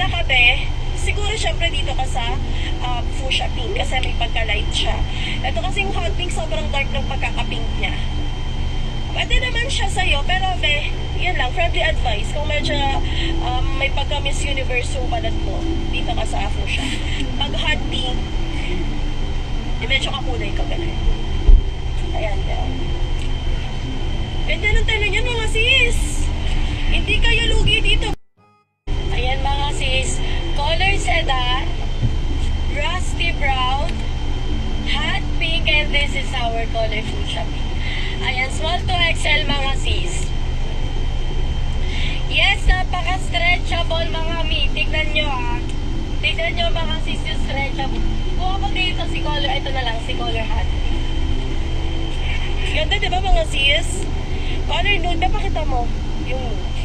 fuchsia ka, be, siguro syempre dito ka sa fuchsia pink kasi may pagka-light siya. Ito kasing hot pink, sobrang dark ng pagkaka-pink niya. Pwede naman siya sa'yo, pero be, yan lang, friendly advice. Kung medyo may pagka-Miss Universe yung balat mo, dito ka sa fuchsia. Pag hot pink, medyo kakulay ka ganun. Ayan, yan. Ganda ng tela niyan, mga sis. Hindi kayo lugi dito. Ayan, mga sis. Color sedan, rusty brown, hot pink, and this is our color fuchsia pink. Ayan, small to XL, mga sis. Yes, napaka-stretchable, mga mi. Tignan nyo, ha. Tignan nyo, mga sis, yung stretchable. Kung ako dito si color, ito na lang, si color hot pink. Ganda, diba, mga sis? Color nude, napakita mo yung nude.